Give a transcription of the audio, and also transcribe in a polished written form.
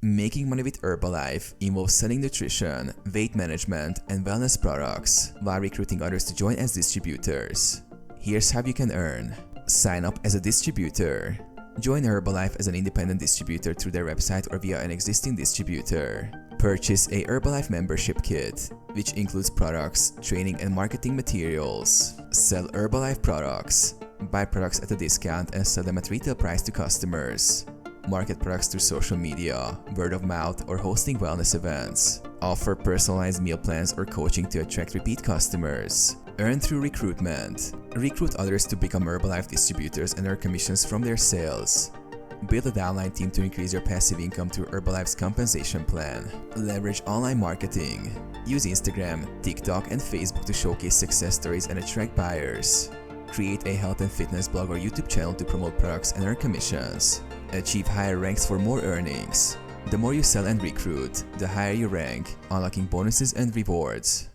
Making money with Herbalife involves selling nutrition, weight management, and wellness products while recruiting others to join as distributors. Here's how you can earn. Sign up as a distributor. Join Herbalife as an independent distributor through their website or via an existing distributor. Purchase a Herbalife membership kit, which includes products, training, and marketing materials. Sell Herbalife products. Buy products at a discount and sell them at retail price to customers. Market products through social media, word of mouth, or hosting wellness events. Offer personalized meal plans or coaching to attract repeat customers. Earn through recruitment. Recruit others to become Herbalife distributors and earn commissions from their sales. Build a downline team to increase your passive income through Herbalife's compensation plan. Leverage online marketing. Use Instagram, TikTok, and Facebook to showcase success stories and attract buyers. Create a health and fitness blog or YouTube channel to promote products and earn commissions. Achieve higher ranks for more earnings. The more you sell and recruit, the higher you rank, unlocking bonuses and rewards.